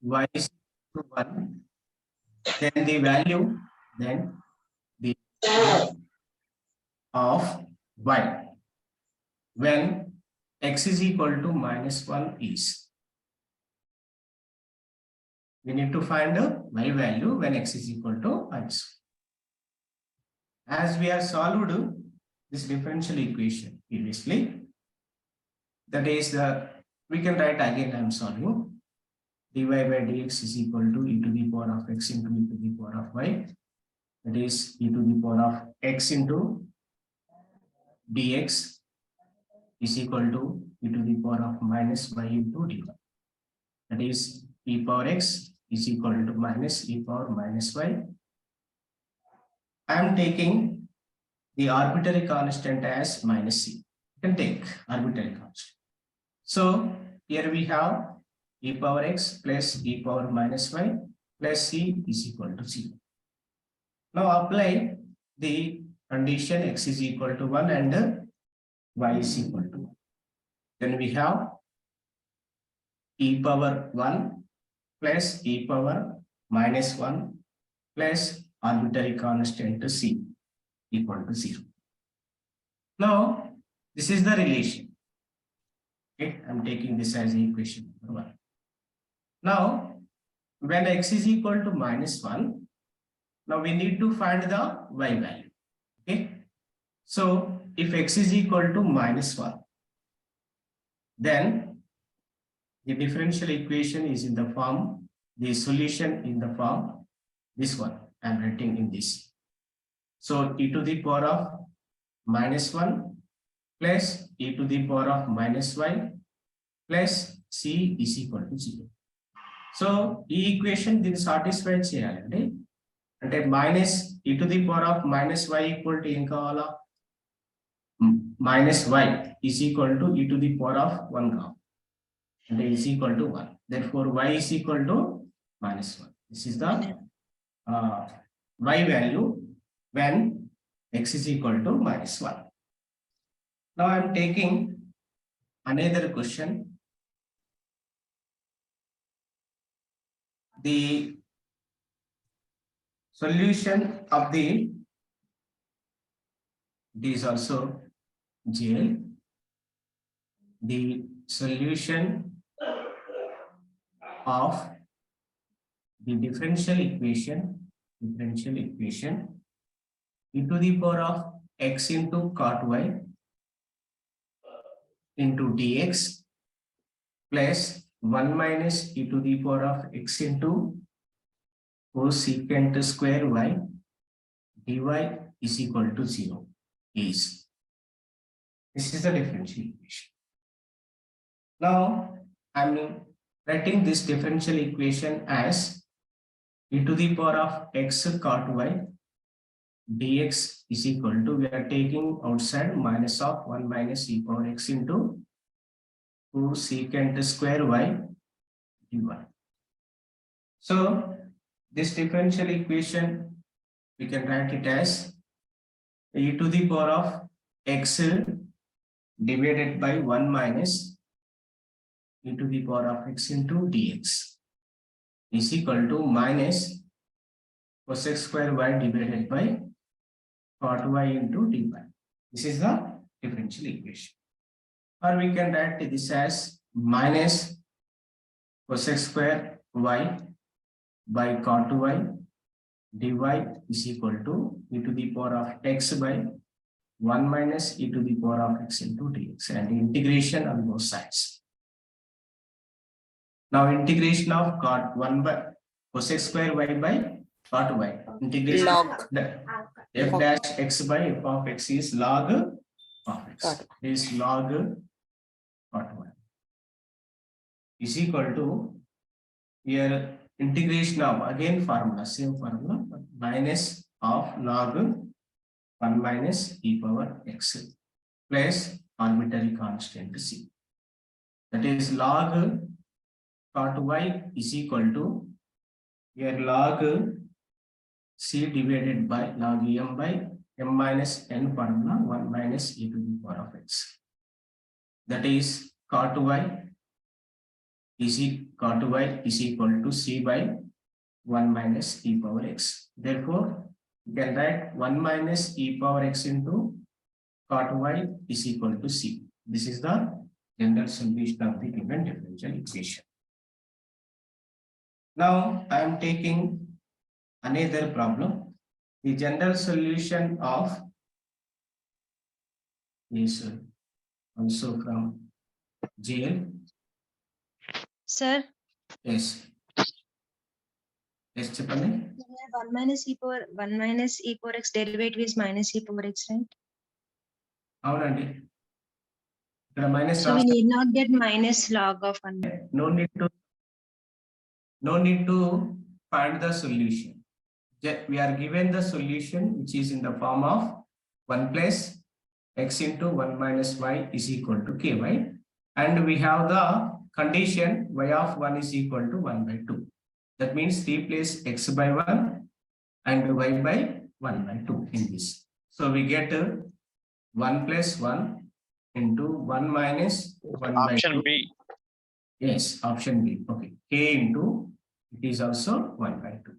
y is equal to 1, then the value, then the value of y when x is equal to -1 is. We need to find the y value when x is equal to -1. As we have solved this differential equation previously, that is we can write again. I am solving dy by dx is equal to e to the power of x into e to the power of y. That is e to the power of x into dx is equal to e to the power of minus y into dy. That is e power x is equal to minus e power minus y. I am taking the arbitrary constant as minus c. You can take arbitrary constant. So here we have e power x plus e power minus y plus c is equal to 0. Now apply the condition x is equal to 1 and y is equal to 1. Then we have e power 1 plus e power minus 1 plus arbitrary constant c equal to 0. Now this is the relation. Okay, I'm taking this as equation number 1. Now when x is equal to -1, now we need to find the y value. Okay, so if x is equal to -1, then the differential equation is in the form, the solution in the form, this one I'm writing in this. So e to the power of -1 plus e to the power of -y plus c is equal to 0. So ఈ equation దీన్ని satisfy చేయాలండి. అంటే minus e to the power of -y equal to ఏం కావాలా, -y is equal to e to the power of 1 కావాలి. అంటే is equal to 1. Therefore y is equal to -1. This is the y value when x is equal to -1. Now I am taking another question. The solution of this is also GL. The solution of the differential equation e to the power of x into cot y into dx plus 1 minus e to the power of x into cosecant square y dy is equal to 0 is. This is the differential equation. Now I'm writing this differential equation as e to the power of x cot y dx is equal to, we are taking outside minus of 1 minus e power x into cosecant square y dy. So this differential equation we can write it as e to the power of x divided by 1 minus e to the power of x into dx is equal to minus cos x square y divided by cot y into dy. This is the differential equation. Or we can write this as minus cos x square y by cot y dy is equal to e to the power of x by 1 minus e to the power of x into dx, and integration on both sides. Now integration of cot 1 by cos x square y by cot y, integration Log. F dash x by f of x is log of x. Is log cot y is equal to, here integration of again formula, same formula, minus of log 1 minus e power x plus arbitrary constant c. That is log cot y is equal to, here log c divided by log m by m minus n formula 1 minus e to the power of x. That is cot y is cot y is equal to c by 1 minus e power x. Therefore, you can write 1 minus e power x into cot y is equal to c. This is the general solution of the given differential equation. Now, I am taking another problem. The general solution of is also from JL. Sir, Yes. Yes, Chapani. 1 minus e power x derivative is minus e power x, right? అవునండి ఇక్కడ minus So we need not get minus log of 1. no need to find the solution. We are given the solution which is in the form of 1 plus x into 1 minus y is equal to ky, and we have the condition y of 1 is equal to 1 by 2. That means replace x by 1 and y by 1 by 2 in this. So we get 1 plus 1 into 1 minus 1 Option by 2. B. Yes, option B. Okay. K into, it is also 1 by 2.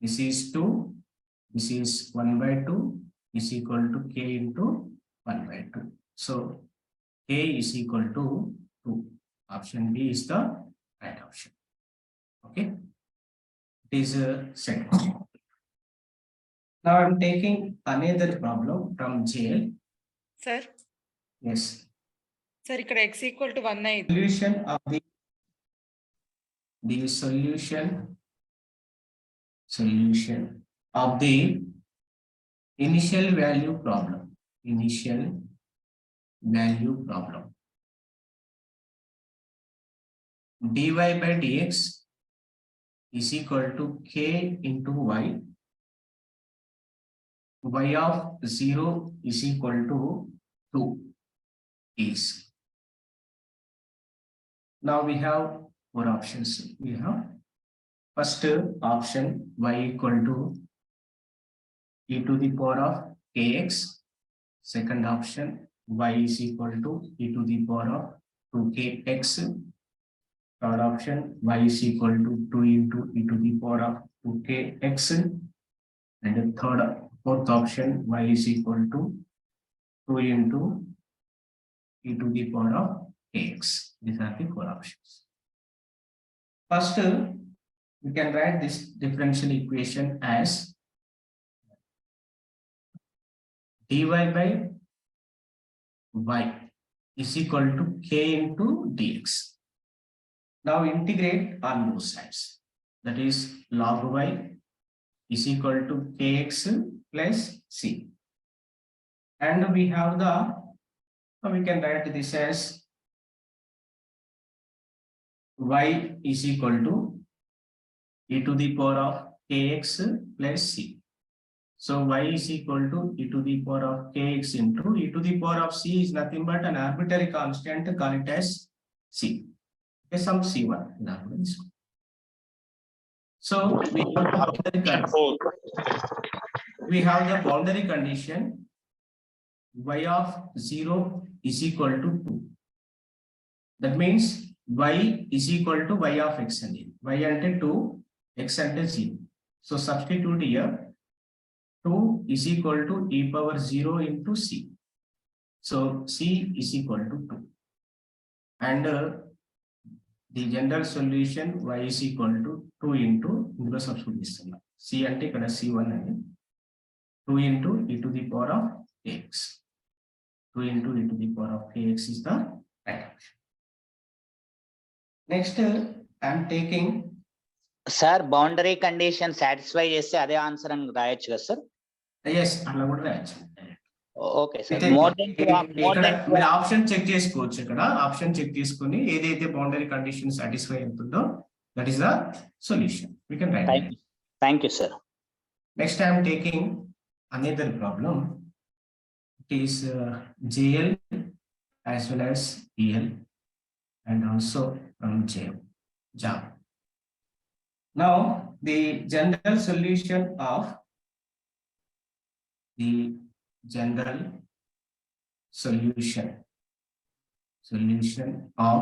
This is 2. This is 1 by 2 is equal to K into 1 by 2. So K is equal to 2. Option B is the right option. Okay. It is set. Now I'm taking another problem from JL. Sir, Yes. sir, ఇక్కడ x equal to 1 అయింది. Solution of the solution of the initial value problem. Initial value problem. dy by dx is equal to k into y. Y of 0 is equal to 2 is. Now we have four options. We have first option y equal to e to the power of kx. Second option y is equal to e to the power of 2kx. Third option y is equal to 2 into e to the power of 2kx. And the fourth option y is equal to 2 into e to the power of kx. These are the four options. First, we can write this differential equation as dy by y is equal to k into dx. Now integrate on both sides. That is log y is equal to kx plus c. And we have the, we can write this as y is equal to e to the power of kx plus c. So y is equal to e to the power of kx into e to the power of c is nothing but an arbitrary constant, call it as c. Okay, some c1. So we have the boundary condition y of 0 is equal to 2. That means y is equal to y of x and y ante 2, x ante 0. So substitute here 2 is equal to e power 0 into c. So c is equal to 2. And the general solution y is equal to 2 into the substitution. C ante ikkada c1 and 2 into e to the power of kx. 2 into e to the power of kx is the right option. Next, I am taking. Sir, boundary condition satisfy చేస్తే అదే answer అని రాయొచ్చు కదా sir? Yes, అలా కూడా రాయొచ్చు. Okay sir. More than మీరు option check చేసుకోవచ్చు. ఇక్కడ ఆప్షన్ చెక్ చేసుకొని ఏదైతే బౌండరీ కండిషన్ సాటిస్ఫై అవుతుందో that is the solution. We can write. Thank you, sir. Next, I am taking another problem. It is JL as well as EL and also from JAM. Now, the general solution of the general solution of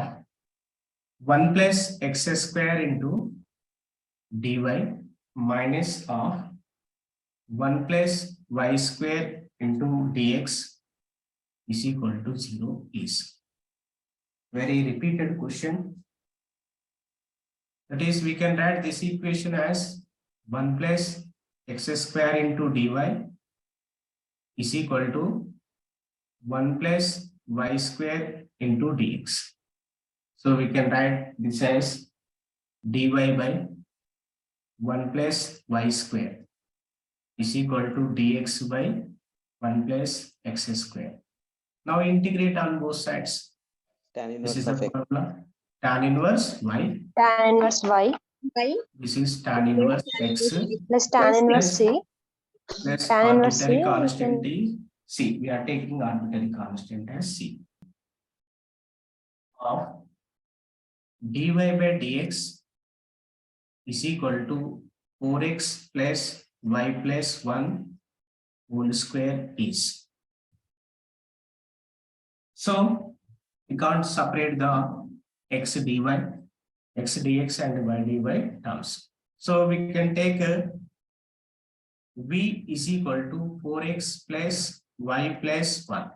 1 plus x square into dy minus of 1 plus y square into dx is equal to 0 is. Very repeated question. That is, we can write this equation as 1 plus x square into dy is equal to 1 plus y square into dx. So we can write this as dy by 1 plus y square is equal to dx by 1 plus x square. Now integrate on both sides. Tan This is inverse the of X. formula. Tan inverse y. Tan inverse y This is tan inverse x plus tan inverse c. plus Tan inverse arbitrary c, we constant can- is c. We are taking arbitrary constant as c. Of dy by dx is equal to 4x plus y plus 1 whole square is. So we can't separate the x dy, x dx and y dy terms. So we can take v is equal to 4x plus y plus 1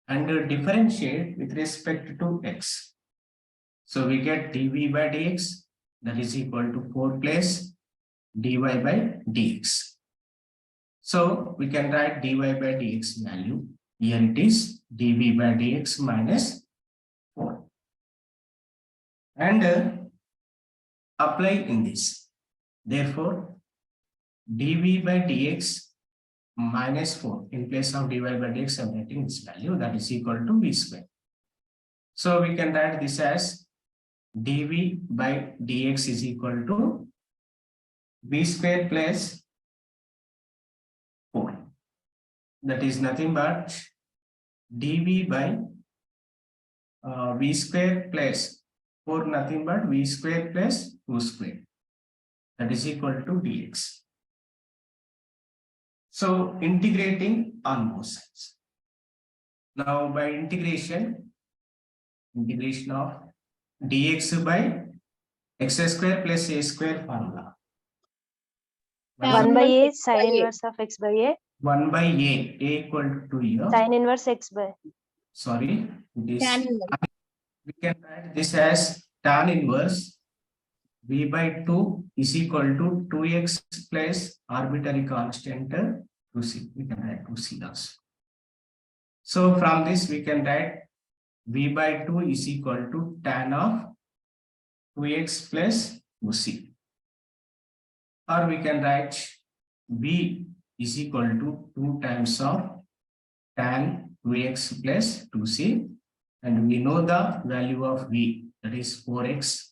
and differentiate with respect to x. So we get dv by dx that is equal to 4 plus dy by dx. So we can write dy by dx value. Here it is dv by dx minus 4. And apply in this. Therefore, dv by dx minus 4 in place of dy by dx, I'm writing this value that is equal to v square. So we can write this as dv by dx is equal to v square plus 4. That is nothing but dv by v square plus 4, nothing but v square plus 2 square. That is equal to dx. So integrating on both sides. Now by integration of dx by x square plus a square formula. 1 by a sin inverse of x by a 1 by a equal to here. sin inverse x by. Sorry, it is. We can write this as tan inverse v by 2 is equal to 2x plus arbitrary constant 2c. We can write 2c also. So from this we can write v by 2 is equal to tan of 2x plus 2c. Or we can write v is equal to 2 times of tan 2x plus 2c, and we know the value of v, that is 4x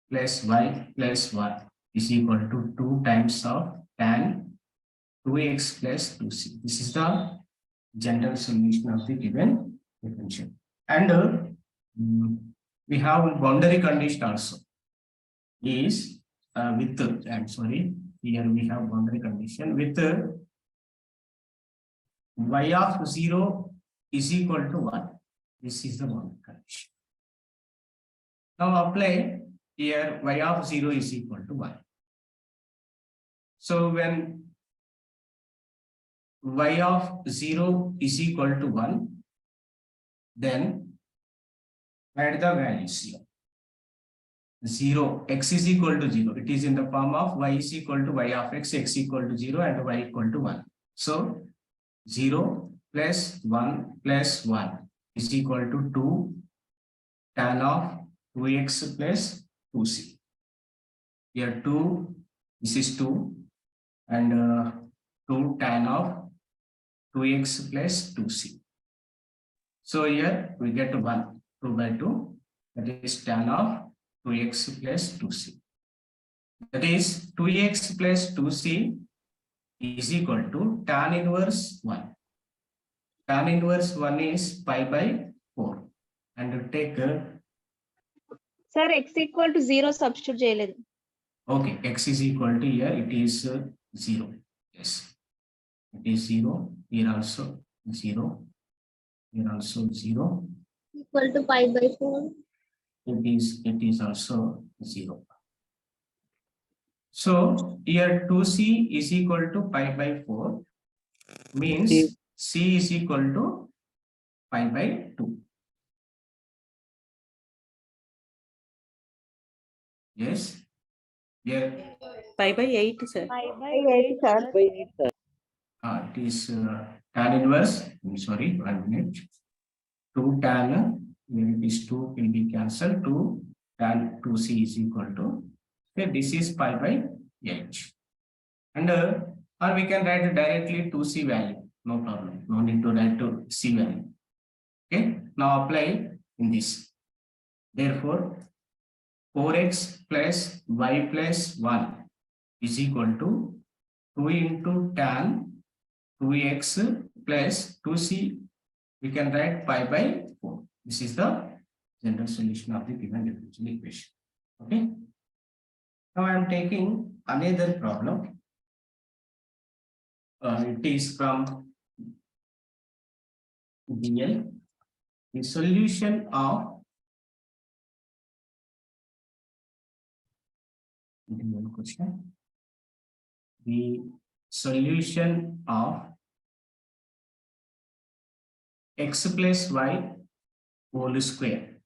plus y plus 1 is equal to 2 times of tan 2x plus 2c. This is the general solution of the given differential. And we have boundary condition also is with, I'm sorry, here we have boundary condition with y of 0 is equal to 1. This is the boundary condition. Now apply here y of 0 is equal to 1. So when y of 0 is equal to 1, then add the values here. 0, x is equal to 0. It is in the form of y is equal to y of x equal to 0 and y equal to 1. So 0 plus 1 plus 1 is equal to 2 tan of 2x plus 2c. Here 2, this is 2, and 2 tan of 2x plus 2c. So here we get 1, 2 by 2, that is tan of 2x plus 2c. That is 2x plus 2c is equal to tan inverse 1. Tan inverse 1 is pi by 4. And take Sir, x equal to 0 substitute చేయలేదు. okay, x is equal to here, it is 0. Yes, it is 0. Here also 0. Here also 0. Equal to pi by 4. it is also 0. So here 2c is equal to pi by 4 means c is equal to pi by 2. Yes. Here Pi by 8, sir. Eight, sir. it is tan inverse. I'm sorry, 1 minute. 2 tan, when it is 2 will be cancelled. 2 tan 2c is equal to, okay, this is pi by 8. And or we can write directly 2c value, no problem. No need to write to c value. Okay, now apply in this. Therefore, 4x plus y plus 1 is equal to 2 into tan 2x plus 2c. We can write pi by 4. This is the general solution of the given differential equation. Okay. Now I am taking another problem. It is from DL. The solution of DL question. The solution of x plus y whole square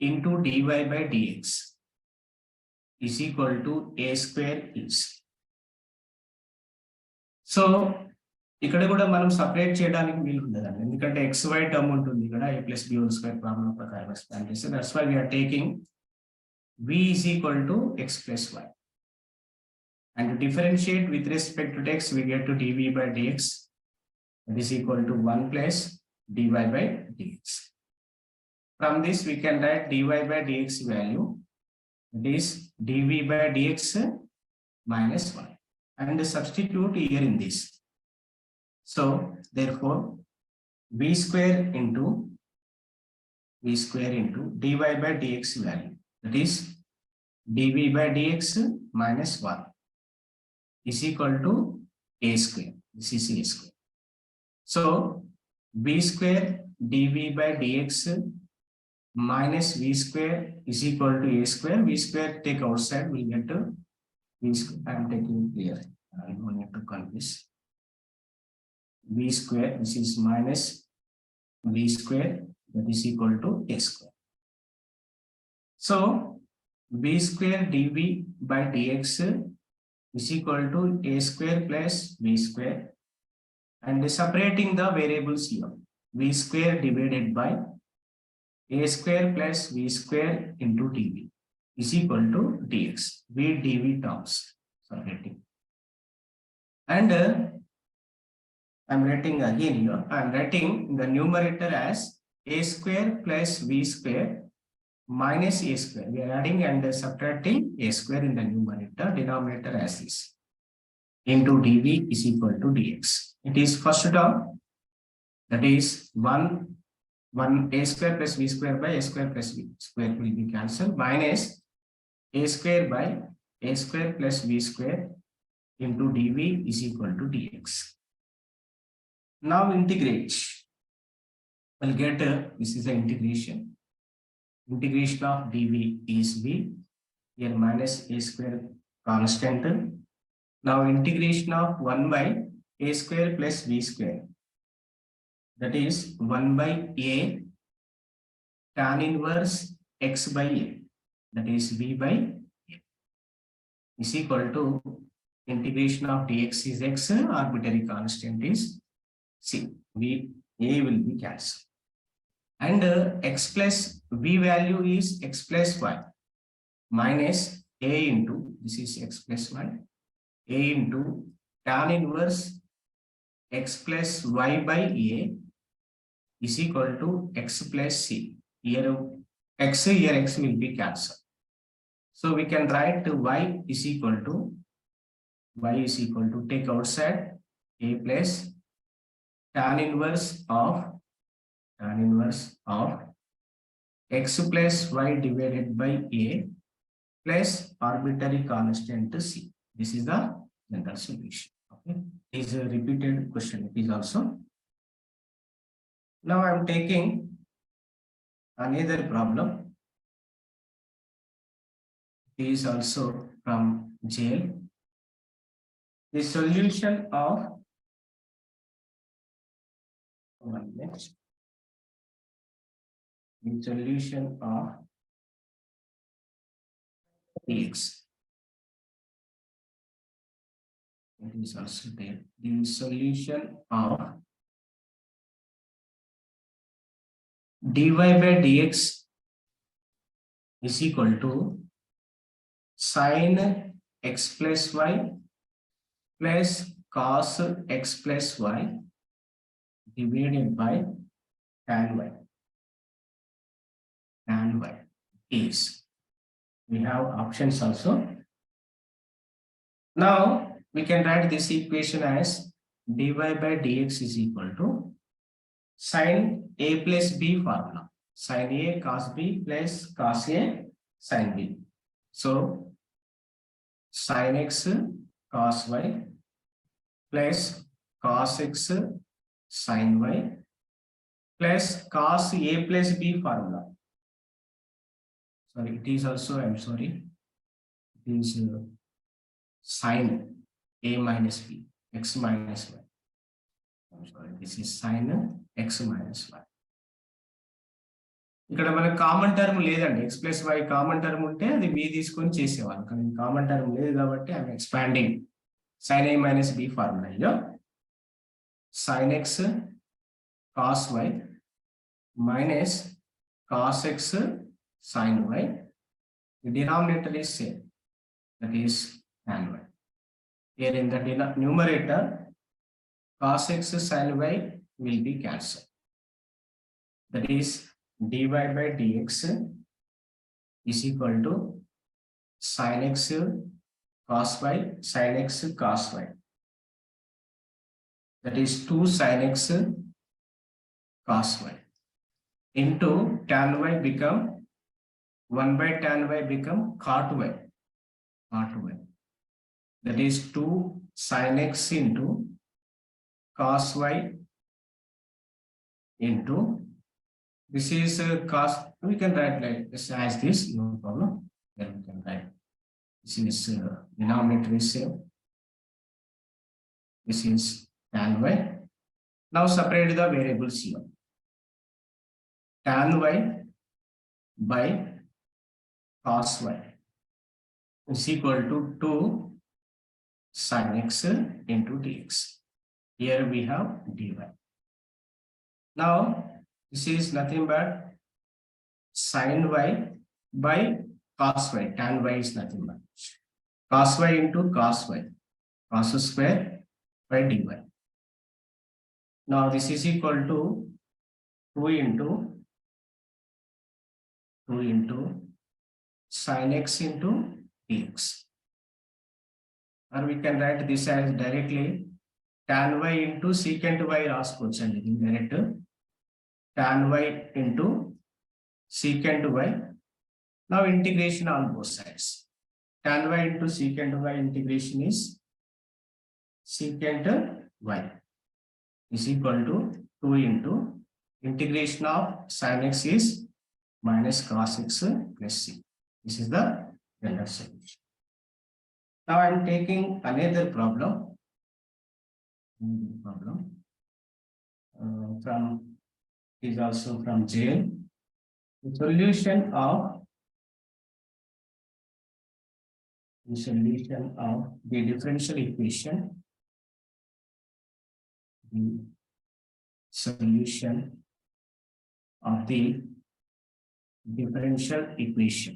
into dy by dx is equal to a square is. So ఇక్కడ కూడా మనం separate చేయడానికి వీలు ఉండదండి, ఎందుకంటే xy term ఉంటుంది ఇక్కడ a plus b whole square problem ప్రకారం ఎక్స్పాండ్ చేస్తే that's why we are taking v is equal to x plus y and to differentiate with respect to x we get to dv by dx that is equal to 1 plus dy by dx. From this we can write dy by dx value, that is dv by dx minus 1, and substitute here in this. So therefore v square into dy by dx value, that is dv by dx minus 1 is equal to a square. This is a square. So v square dv by dx minus v square is equal to a square. V square take outside, we get to v square. I am taking here. I don't need to confuse. V square, this is minus v square, that is equal to a square. So v square dv by dx is equal to a square plus v square, and separating the variables here, v square divided by a square plus v square into dv is equal to dx. V dv terms separating, and I'm writing again here. I'm writing the numerator as a square plus v square minus a square. We are adding and subtracting a square in the numerator, denominator as this, into dv is equal to dx. It is first term, that is 1 a square plus v square by a square plus v square will be cancelled, minus a square by a square plus v square into dv is equal to dx. Now integrate. We'll get this is the integration. Integration of dv is v, here minus a square constant. Now integration of 1 by a square plus v square, that is 1 by a tan inverse x by a, that is v by a, is equal to integration of dx is x, arbitrary constant is c, v a will be cancelled, and x plus v value is x plus y minus a into, this is x plus y, a into tan inverse x plus y by a is equal to x plus c. Here x will be cancelled. So we can write y is equal to take outside a plus tan inverse of x plus y divided by a plus arbitrary constant c. This is the general solution. Okay, is a repeated question. It is also. Now I am taking another problem. is also from jail. The solution of one minute. The solution of dx. It is also there. The solution of dy by dx is equal to sin x plus y plus cos x plus y divided by tan y. Tan y is. We have options also. Now we can write this equation as dy by dx is equal to sin a plus b formula. Sin a cos b plus cos a sin b. So sin x cos y plus cos x sin y plus cos a plus b formula. Sorry, it is also, I'm sorry, it is sin a minus b, x minus y. I'm sorry, this is sin x minus y. ఇక్కడ మనకు common term లేదండి, x plus y common term ఉంటే అది B తీసుకొని చేసేవాళ్ళం, కానీ common term లేదు కాబట్టి I'm expanding sin a minus b formula. sin x cos y minus cos x sin y. The denominator is same, that is tan y. Here in the numerator, cos x sin y will be cancelled. That is dy by dx is equal to sin x cos y sin x cos y. That is 2 sin x cos y into tan y become 1 by tan y become cot y. Cot y. That is 2 sin x into cos y into, this is cos, we can write like this as this, no problem. Then we can write, this is denominator is same. This is tan y. Now separate the variables here. Tan y by cos y is equal to 2 sin x into dx. Here we have dy. Now this is nothing but sin y by cos y. Tan y is nothing but cos y into cos y, cos square by dy. Now this is equal to 2 into sin x into dx. Or we can write this as directly tan y into secant y రాసుకోవచ్చండి, indirect tan y into secant y. Now integration on both sides. Tan y into secant y integration is secant y is equal to 2 into integration of sin x is minus cos x plus c. This is the general solution. Now I am taking another problem. From is also from jail. The solution of the differential equation. The solution of the differential equation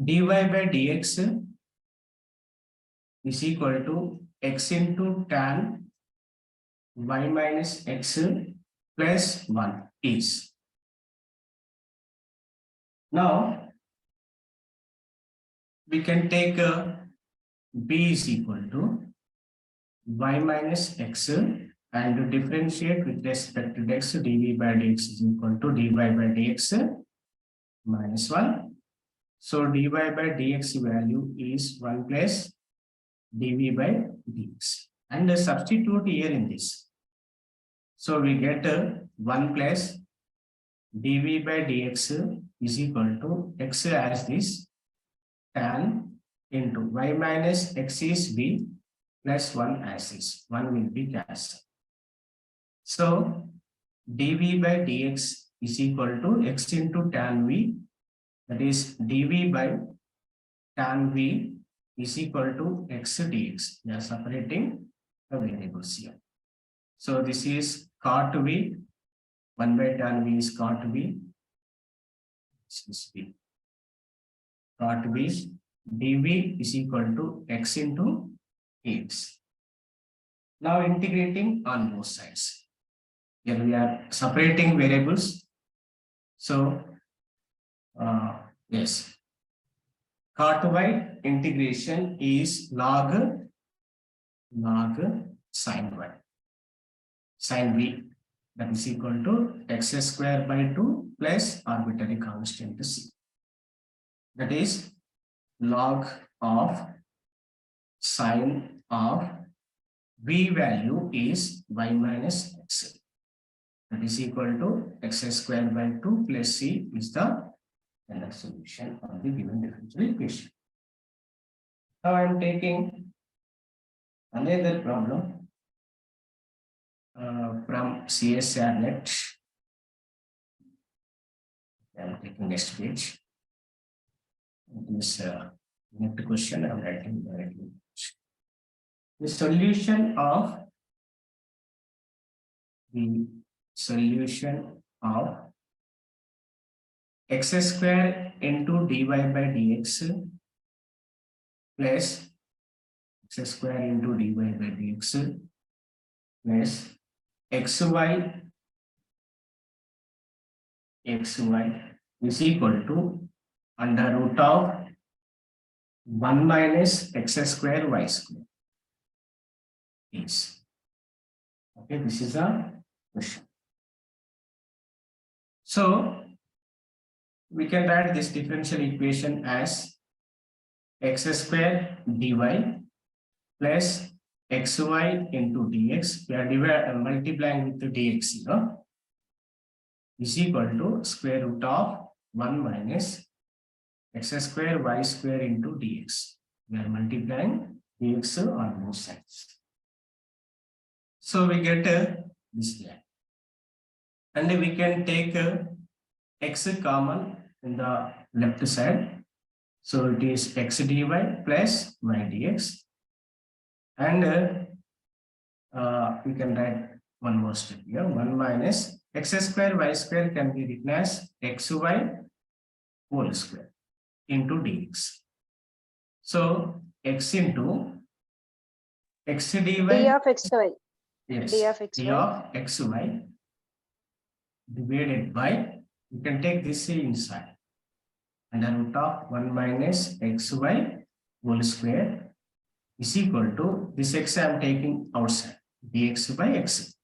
dy by dx is equal to x into tan y minus x plus 1 is. Now we can take b is equal to y minus x and differentiate with respect to x. Dv by dx is equal to dy by dx minus 1. So dy by dx value is 1 plus dv by dx. And substitute here in this. So we get 1 plus dv by dx is equal to x as this tan into y minus x is v plus 1 as this. 1 will be cancelled. So dv by dx is equal to x into tan v, that is dv by tan v is equal to x dx. We are separating the variables here. So this is cot v, 1 by tan v is cot v. This is v. Cot v, dv is equal to x into x. Now integrating on both sides. Here we are separating variables. So, yes, cot y integration is log sin y, sin v, that is equal to x square by 2 plus arbitrary constant c. That is log of sin of v value is y minus x. That is equal to x square by 2 plus c is the final solution of the given differential equation. Now I am taking another problem from CSR net. I am taking next page. This net question I am writing directly. The solution of x square into dy by dx plus x square into dy by dx plus xy is equal to under root of 1 minus x square y square is. Okay, this is a question. So we can write this differential equation as x square dy plus xy into dx. We are multiplying with the dx, is equal to square root of 1 minus x square y square into dx. We are multiplying dx on both sides. So we get this here. And we can take x common in the left side. So it is x dy plus y dx. And we can write one more step here. 1 minus x square y square can be written as xy whole square into dx. So x into x dy. D of xy. Yes, D of d xy. of xy divided by, you can take this inside, under root of 1 minus xy whole square is equal to this x I am taking outside, dx by x.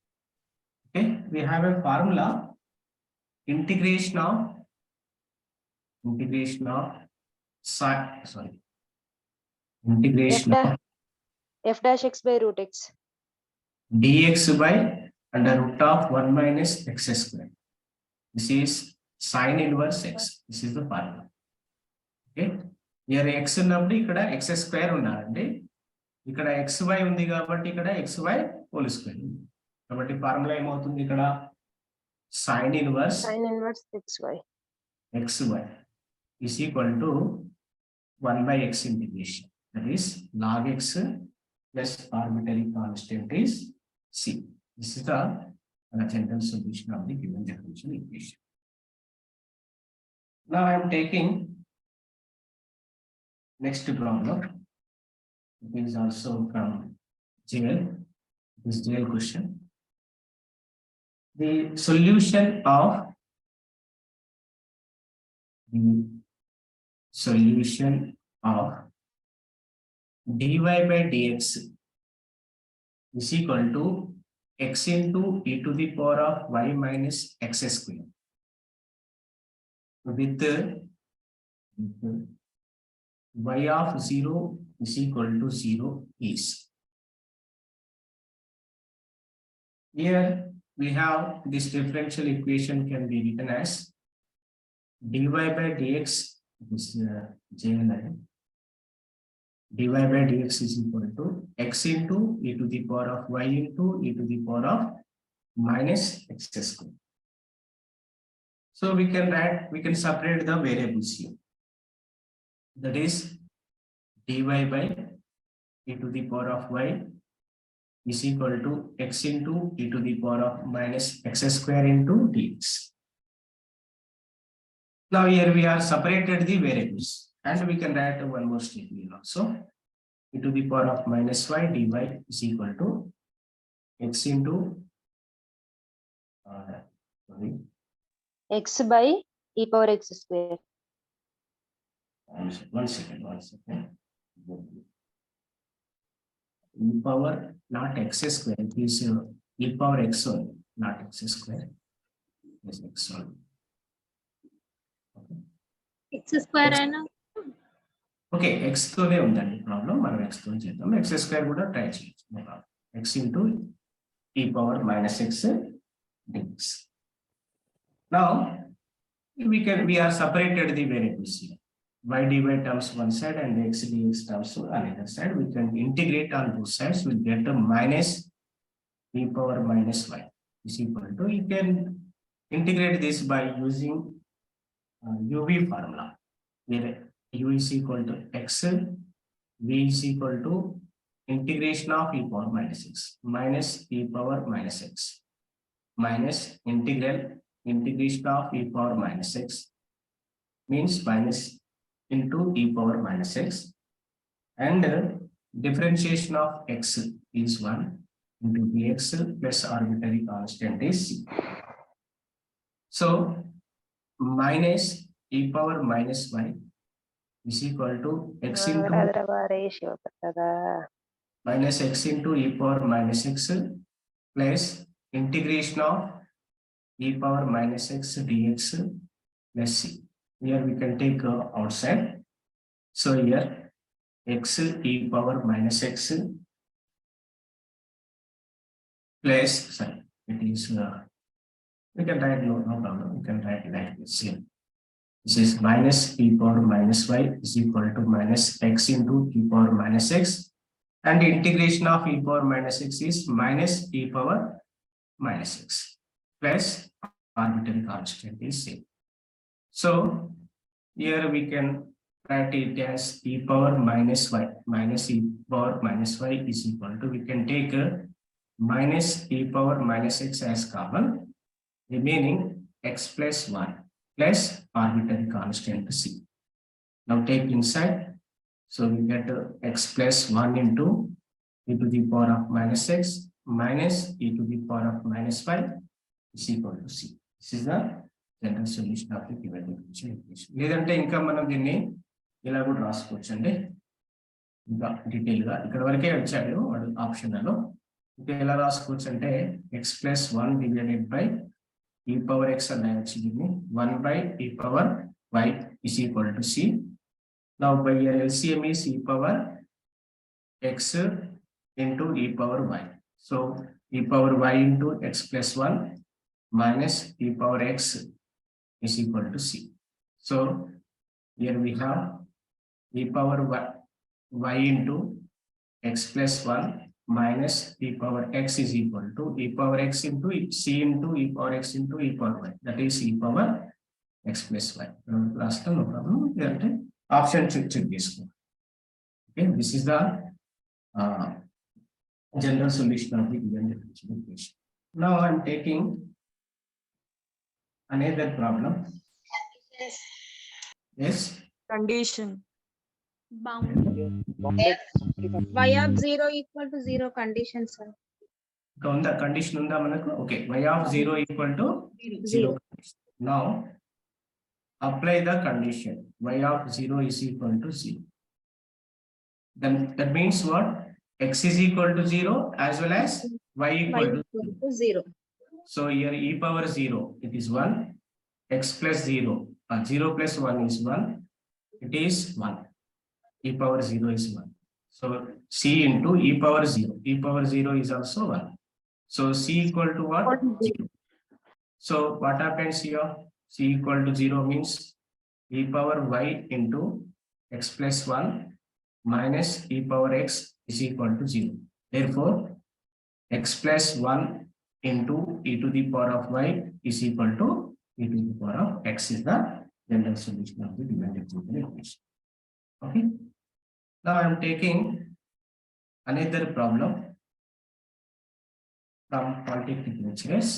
Okay, we have a formula, integration of F dash x by root x. dx by under root of 1 minus x square. This is sin inverse x. This is the formula. Okay, here x ఉన్నప్పుడు ఇక్కడ x square ఉండాలండి. ఇక్కడ xy ఉంది కాబట్టి ఇక్కడ xy whole square ఉంది. కాబట్టి formula ఏమవుతుంది ఇక్కడ sin inverse xy is equal to 1 by x integration. That is log x plus arbitrary constant is c. This is the general solution of the given differential equation. Now I am taking next problem. It is also from GL. This GL question. The solution of dy by dx is equal to x into e to the power of y minus x square with y of 0 is equal to 0 is. Here we have this differential equation can be written as dy by dx, this JLI, dy by dx is equal to x into e to the power of y into e to the power of minus x square. So we can separate the variables here. That is dy by e to the power of y is equal to x into e to the power of minus x square into dx. Now here we are separated the variables and we can write one more statement also. E to the power of minus y dy is equal to x into sorry, x by e power x square. one second. E power not x square, please e power x only, not x square. Yes, x only. X square అయినా okay x తోనే ఉందండి problem, మనం x తో చేద్దాం. X square కూడా try చేయొచ్చు, no problem. X into e power minus x dx. Now we are separated the variables here. Y dy terms one side and x dx terms on another side. We can integrate on both sides. We'll get a minus e power minus y is equal to, you can integrate this by using UV formula, where u is equal to x, v is equal to integration of e power minus x minus e power minus x minus integration of e power minus x means minus into e power minus x, and differentiation of x is 1 into dx plus arbitrary constant is c. So minus e power minus y is equal to x into minus x into e power minus x plus integration of e power minus x dx plus c. Here we can take outside. So here x e power minus x plus, sorry, it is we can write no problem. We can write like this here. This is minus e power minus y is equal to minus x into e power minus x, and the integration of e power minus x is minus e power minus x plus arbitrary constant is same. So here we can write it as e power minus y minus e power minus y is equal to, we can take minus e power minus x as common, remaining x plus 1 plus arbitrary constant c. Now take inside, so we get x plus 1 into e to the power of minus x minus e to the power of minus y is equal to c. This is the general solution of the given differential equation. లేదంటే ఇంకా మనం దీన్ని ఇలా కూడా రాసుకోవచ్చు అండి, ఇంకా detail గా ఇక్కడ వరకే వచ్చాడు వాడు ఆప్షన్లలో. ఇంకా ఎలా రాసుకోవచ్చు అంటే x plus 1 divided by e power x and actually 1 by e power y is equal to c. Now by your LCM is e power x into e power y. So e power y into x plus 1 minus e power x is equal to c. So here we have e power y into x plus 1 minus e power x is equal to e power x into c into e power x into e power y, that is e power x plus y. Last time no problem, option check this one. Okay, this is the general solution of the given differential equation. Now I am taking another problem. Yes, Condition. y of 0 equal to 0 condition, sir. on the condition unda manaku, okay, y of 0 equal to 0. Now apply the condition y of 0 is equal to 0. Then that means what? X is equal to 0 as well as y y equal equal to 0. So here e power 0, it is 1, x plus 0, 0 plus 1 is 1, it is 1, e power 0 is 1. So c into e power 0 is also 1. So C equal to what? Equal to 0. So what happens here? C equal to 0 means e power y into x plus 1 minus e power x is equal to 0. Therefore, x plus 1 into e to the power of y is equal to e to the power of x is the general solution of the given differential equation. Okay. Now I am taking another problem from polytechnic lecturers.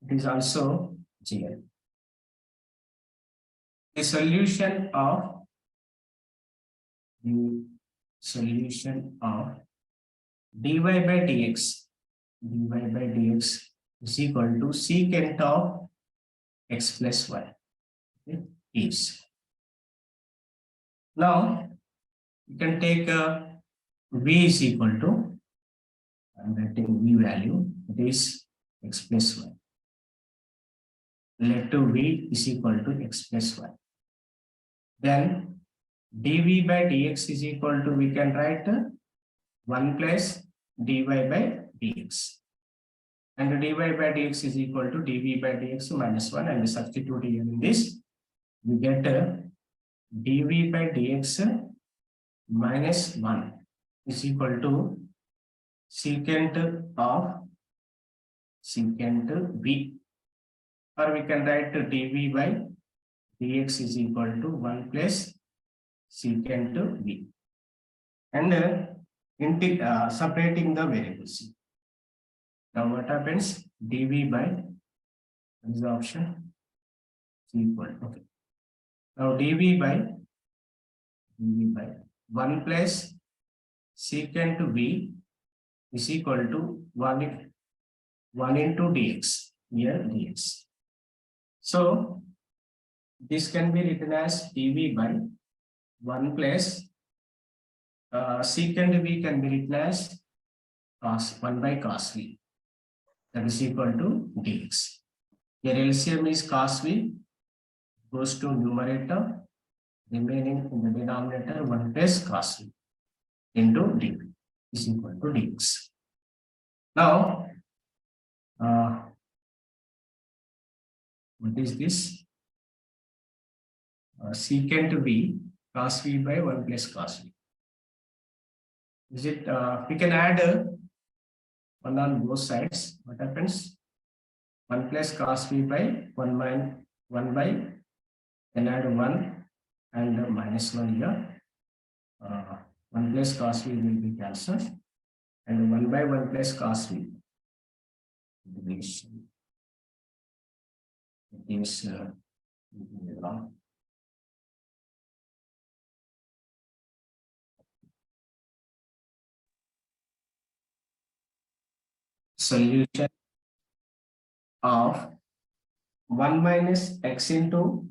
It is also GL. The solution of dy by dx is equal to secant of x plus y. Okay, is. Now you can take v is equal to, I'm writing v value, it is x plus y. Let to v is equal to x plus y. Then dv by dx is equal to, we can write 1 plus dy by dx. And dy by dx is equal to dv by dx minus 1, and substitute here in this, we get dv by dx minus 1 is equal to secant v, or we can write dv by dx is equal to 1 plus secant v, and separating the variables. Now what happens? dv by, what is the option? C equal, okay. Now dv by 1 plus secant v is equal to 1 into dx, here dx. So this can be written as dv by 1 plus secant v can be written as cos 1 by cos v, that is equal to dx. Here LCM is cos v, goes to numerator, remaining in the denominator 1 plus cos v into dv is equal to dx. Now, what is this? Secant v cos v by 1 plus cos v. Is it, we can add 1 on both sides. What happens? 1 plus cos v by 1 minus 1 by, then add 1 and minus 1 here. 1 plus cos v will be cancelled, and 1 by 1 plus cos v. Integration. It is wrong. Solution of 1 minus x into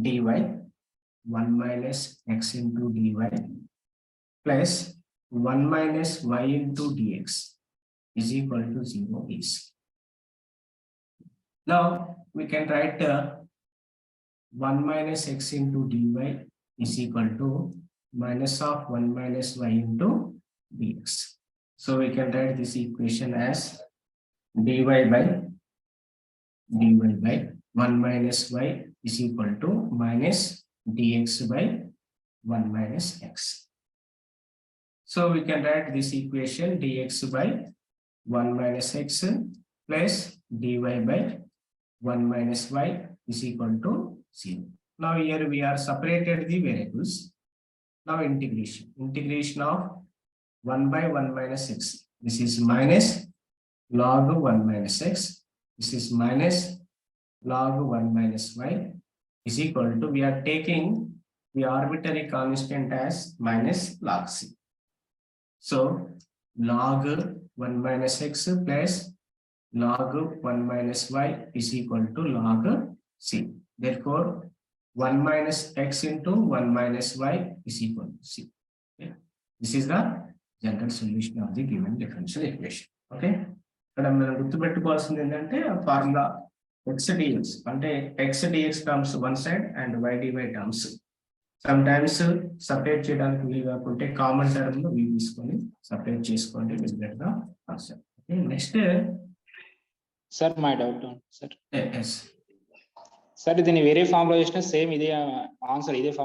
dy, 1 minus x into dy plus 1 minus y into dx is equal to 0 is. Now we can write 1 minus x into dy is equal to minus of 1 minus y into dx. So we can write this equation as dy by 1 minus y is equal to minus dx by 1 minus x. So we can write this equation dx by 1 minus x plus dy by 1 minus y is equal to 0. Now here we are separated the variables. Now integration of 1 by 1 minus x. This is minus log 1 minus x. This is minus log 1 minus y is equal to, we are taking the arbitrary constant as minus log c. So log 1 minus x plus log 1 minus y is equal to log c. Therefore, 1 minus x into 1 minus y is equal to c. Okay. This is the general solution of the given differential equation. Okay. ఇక్కడ మనం గుర్తుపెట్టుకోవాల్సింది ఏంటంటే formula x dx, అంటే x dx terms one side and y dy terms sum times separate చేయడానికి వీలు కాకుంటే common term లో వీలు తీసుకొని సపరేట్ చేసుకోండి విజిట్ గా answer. Next sir my doubt sir yes sir దీన్ని వేరే ఫామ్ లో చేసిన సేమ్ ఇదే ఆన్సర్ ఇదే ఫామ్